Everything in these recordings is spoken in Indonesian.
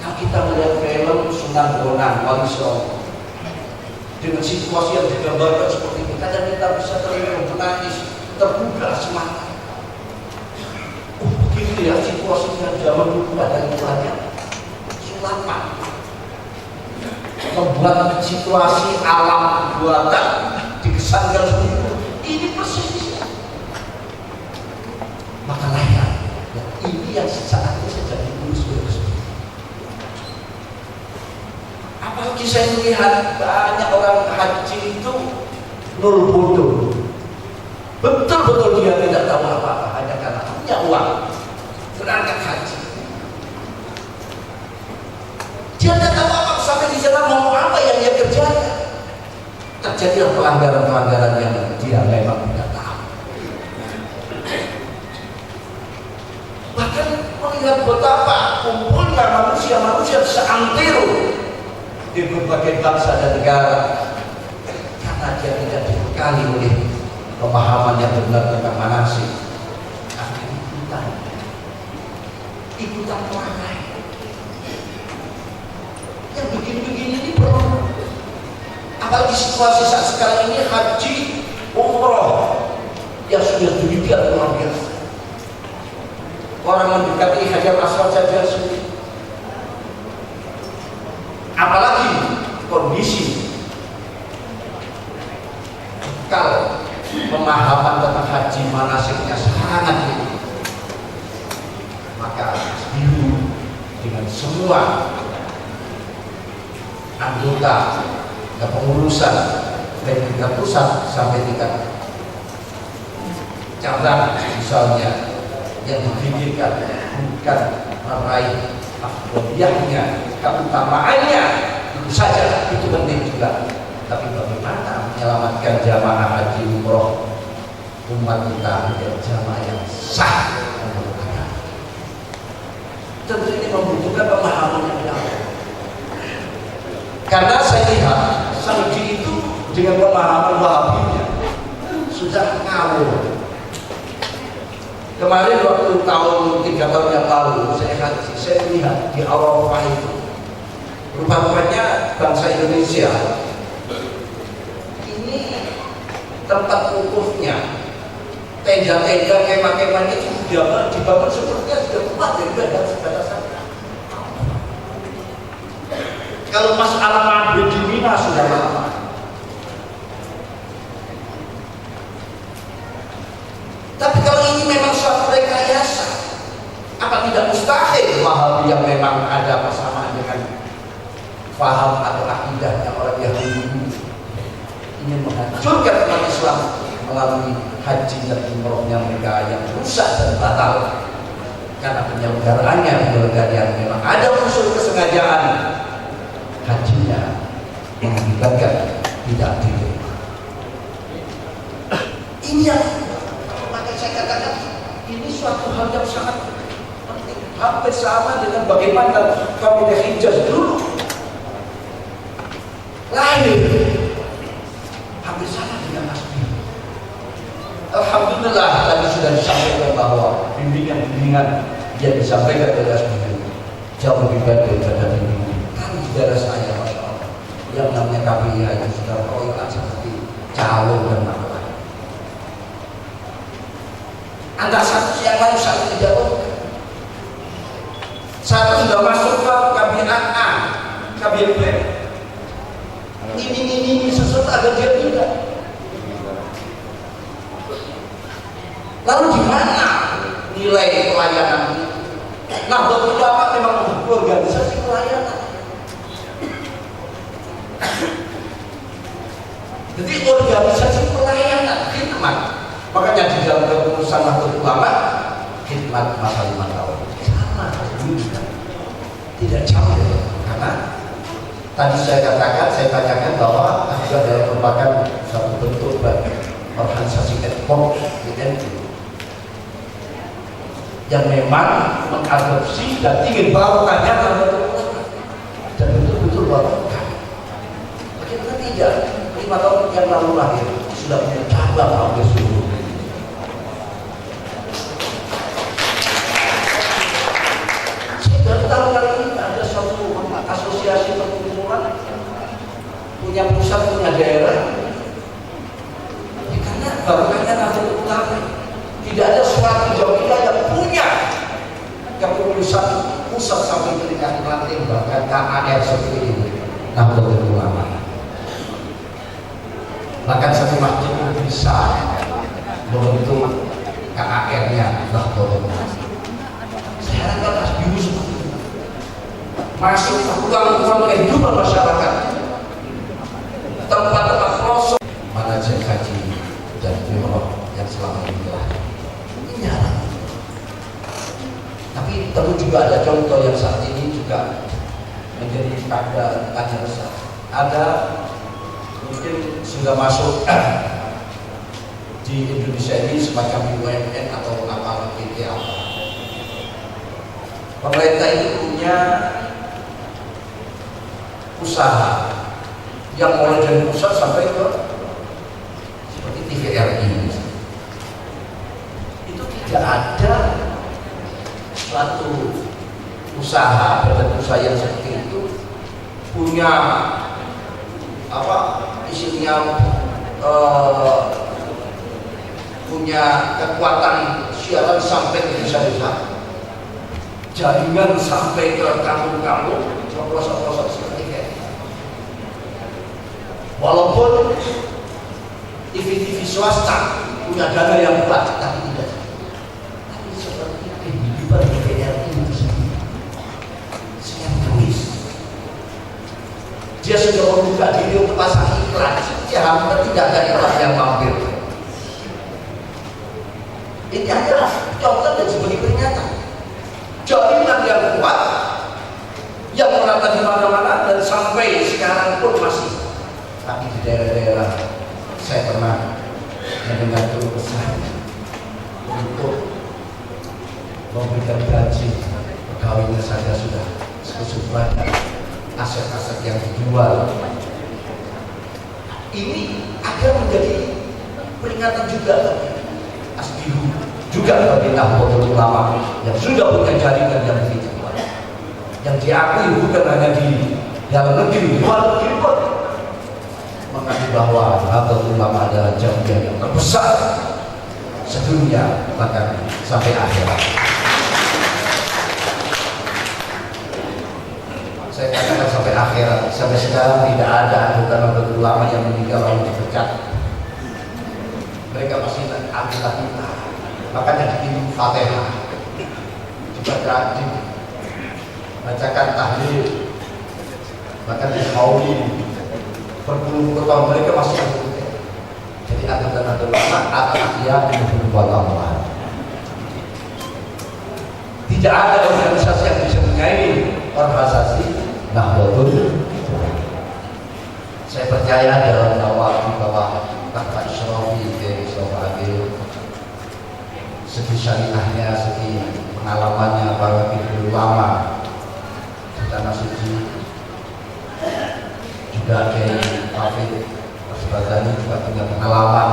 Kalau kita melihat film Sunan Bonang, Wali Songo, dengan situasi yang digambarkan seperti ini, kadang kita bisa terlihat menangis, terbuka semangat. Begini ya situasinya zaman dulu pada banyak sulapan, membuat situasi alam buatan dikesankan seperti ini persis. Maka layak, ya, ini yang secara sejak ditulis oleh Gusti. Apalagi saya melihat banyak orang haji itu nol bodoh. Betul-betul dia tidak tahu apa-apa hanya karena punya uang berangkat haji. Dia tidak tahu apa sampai di sana mau apa yang dia kerjakan. Terjadi pelanggaran-pelanggaran yang dia memang tidak tahu. Bahkan melihat betapa kumpulnya manusia-manusia seantero di berbagai bangsa dan negara karena dia tidak dibekali oleh pemahaman yang benar tentang manasik. Akhirnya ikutan orang lain. Yang begini-begini ini perlu. Apalagi situasi saat sekarang ini haji, umroh yang sudah demikian luar biasa. Orang mendekati Hajar Aswad saja sulit. Apalagi kondisi kalau pemahaman tentang haji manasiknya sangat tinggi, maka biru dengan semua anggota kepengurusan dari tingkat pusat sampai tingkat cabang misalnya yang dipikirkan bukan meraih afdoliyahnya, keutamaannya itu saja, itu penting juga, tapi bagaimana menyelamatkan jamaah haji umroh umat kita menjadi jamaah yang sah menurut agama. Tentu ini membutuhkan pemahaman yang dalam. Karena saya lihat Saudi itu dengan pemahaman Wahabinya sudah ngawur. Kemarin waktu tahun 3 tahun yang lalu saya lihat di Arafah itu rupa-rupanya bangsa Indonesia ini tempat wukufnya, tenda-tenda, kemah-kemahnya itu sudah dibangun sepertinya sudah kuat dari batasan. Kalau masalah mabit di Mina sudah lama. Tapi kalau ini memang suatu rekayasa, apa tidak mustahil Wahabi yang memang ada persamaan dengan paham atau akidahnya orang Yahudi ingin menghancurkan umat Islam melalui haji dan umrohnya mereka yang rusak dan batal karena penyelenggaraan memang ada unsur kesengajaan hajinya mengakibatkan tidak diterima. Ini yang saya katakan ini suatu hal yang sangat penting, hampir sama dengan bagaimana kabinet Hijaz dulu lahir, hampir sama dengan Asbi. Alhamdulillah tadi sudah disampaikan bahwa bimbingan yang disampaikan oleh Asbi jauh lebih baik daripada bimbingan kan di daerah saya, Masya Allah, yang namanya KPI yang sudah royal seperti calon dan apa. Antara satu yang lain satu tidak boleh. Satu sudah masuk ke KBA A, KBA B. Ini sesuatu agar dia tidak. Lalu di mana nilai pelayanan ini? Nah, beberapa memang membentuk organisasi pelayanan. Jadi organisasi pelayanan khidmat. Makanya di dalam keputusan Nahdlatul Ulama khidmat masa 5 tahun sama juga tidak jauh ya. Karena tadi saya tanyakan bahwa juga adalah merupakan satu bentuk organisasi ekspor di NU yang memang mengadopsi dan ingin barokahnya Nahdlatul Ulama dan betul-betul barokah. Bagaimana tidak 5 tahun yang lalu lahir sudah punya cabang hampir seluruh. Tahun kali ini ada suatu pusat sampai ke tingkat ranting, bahkan KAR seperti ini. Nahdlatul Ulama. Bahkan satu masjid bisa membentuk KAR-nya Nahdlatul Ulama. Saya harapkan Mas Biru seperti itu. Masuk ke ruang-ruang kehidupan masyarakat, tempat-tempat pelosok, manajer haji dan umroh yang selama ini telah ini harap. Tapi tentu juga ada contoh yang saat ini juga menjadi tanda besar. Ada mungkin sudah masuk di Indonesia ini semacam BUMN atau apa PT apa. Pemerintah itu punya usaha yang mulai dari pusat sampai ke seperti TVRI. Itu tidak ada suatu usaha badan usaha yang seperti itu punya apa isinya punya kekuatan siaran sampai ke desa-desa, jaringan sampai ke kampung-kampung, pelosok-pelosok seperti itu. Walaupun TV-TV swasta punya dana yang kuat, tapi tidak. Tapi seperti kehidupan TVRI itu sendiri, sekian tulis. Dia sudah membuka diri untuk pasang iklan, dia hampir tidak ada iklan yang mampir. Ini adalah contoh dan sebagai peringatan. Jaringan yang kuat, yang merata di mana-mana dan sampai sekarang pun masih. Tapi di daerah-daerah saya pernah mendengar keluh kesah untuk memberikan gaji pegawainya saja sudah cukup banyak, aset-aset yang dijual. Ini agar menjadi peringatan juga bagi Asbiru, juga bagi Nahdlatul Ulama yang sudah punya jaringan yang begitu kuat, yang diakui bukan hanya di dalam negeri, luar negeri pun mengakui bahwa Nahdlatul Ulama adalah jaringan yang terbesar sedunia bahkan sampai akhirat. Saya katakan sampai akhirat, sampai sekarang tidak ada anggota Nahdlatul Ulama yang meninggal lalu dipecat. Mereka masih ambil kita, makanya bikin Fatihah, juga rajin bacakan tahlil, bahkan di Hauli berpuluh-puluh tahun mereka masih aktif. Jadi anggota Nahdlatul Ulama atau dia berbuat Allah. Tidak ada organisasi yang bisa menyaingi organisasi Nahdlatul Ulama. Saya percaya dalam dakwah di bawah Bapak Isrofi dari Sofabil, segi syariahnya, segi pengalamannya para fiqih ulama di Tanah Suci, juga Kiai Hafid Asbadani juga punya pengalaman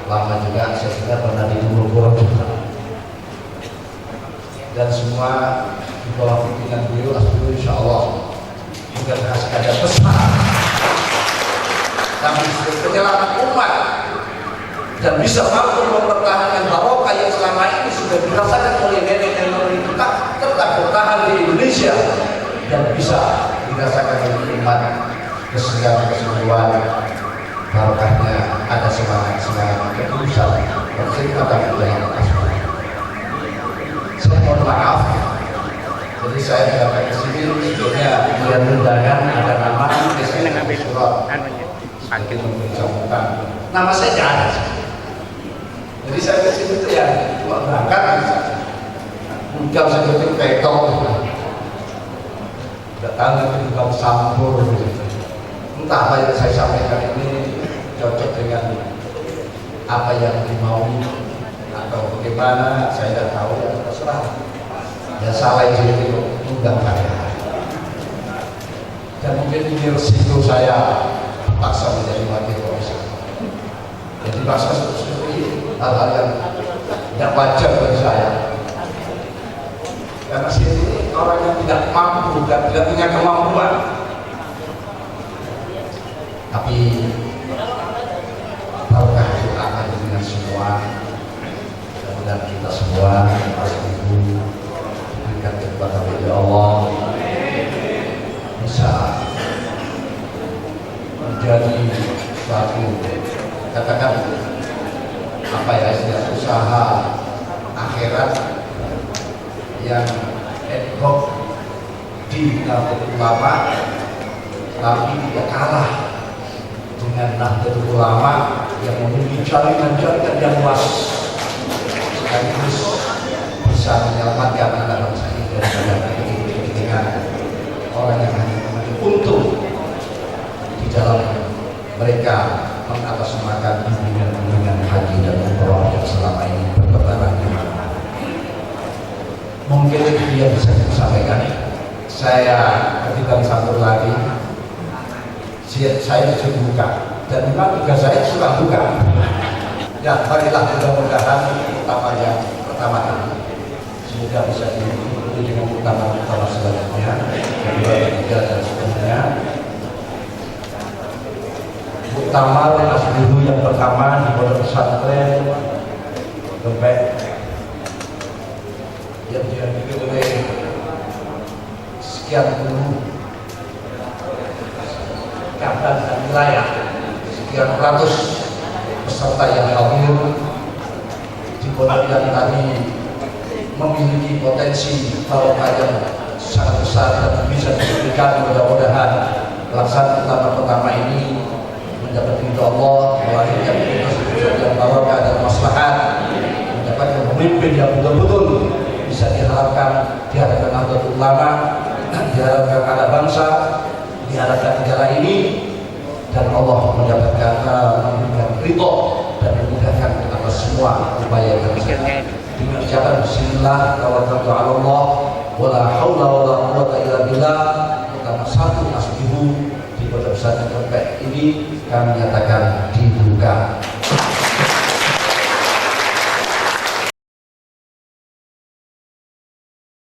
lama juga. Saya juga pernah di Nurul juga, dan semua di bawah pimpinan beliau Asbiru insya Allah bukan sekadar besar, tapi penyelamat umat dan bisa mampu mempertahankan barokah yang selama ini sudah dirasakan oleh nenek dan moyang kita tetap bertahan di Indonesia dan bisa dirasakan oleh umat kesembuhan barokahnya. Ada semangat ketulusan berkhidmat budaya. Saya mohon maaf, jadi saya datang ke sini sebetulnya melihat undangan ada nama Surat akhir mengucapkan nama saya tidak ada. Jadi saya ke sini itu ya berangkat saja. Ucap seperti petok, datang ke tukang sampur. Entah apa yang saya sampaikan ini cocok dengan apa yang dimaui atau bagaimana, saya tidak tahu, ya terserah. Ya salah itu undang saya. Dan mungkin ini resiko saya paksa menjadi wakil komisaris. Jadi paksa seperti hal-hal yang tidak wajar bagi saya. Karena sini orang yang tidak mampu dan tidak punya kemampuan. Tapi barokah doa dengan semua, dan kita semua, Mas Ibu, berikan kekuatan oleh Allah bisa menjadi suatu katakan apa ya istilah usaha akhirat yang ad hoc di Nahdlatul Ulama, tapi tidak kalah dengan Nahdlatul Ulama yang memiliki jaringan-jaringan yang luas sekaligus bisa menyelamatkan anak bangsa ini dari kepentingan orang yang hanya mengambil untung di dalam mereka mengatasnamakan bimbingan haji dan umroh yang selama ini bertebaran di mana-mana. Mungkin itu yang bisa saya sampaikan. Saya ketika satu lagi, saya disuruh buka dan memang juga saya suka buka. Ya, marilah mudah-mudahan utama yang pertama ini semoga bisa diikuti dengan utama selanjutnya, kedua, ketiga dan seterusnya. Utama Mas Guru yang pertama di Pondok Pesantren Gempek yang dihadiri oleh sekian puluh cabang dan wilayah, sekian ratus peserta yang hadir di pondok yang tadi memiliki potensi barokah yang sangat besar dan bisa diberikan. Mudah-mudahan pelaksanaan utama pertama ini mendapat ridho Allah, melahirkan yang barokah dan maslahat, mendapatkan pemimpin yang betul-betul bisa diharapkan Nahdlatul Ulama, diharapkan anak bangsa, diharapkan negara ini, dan Allah mendapatkan memberikan ridho dan memudahkan atas semua upaya yang kita dengan ucapan bismillah tawakkaltu 'ala Allah wala haula wala quwwata illa billah. Pertama satu Mas Ibu di Pondok Pesantren Gempek ini kami nyatakan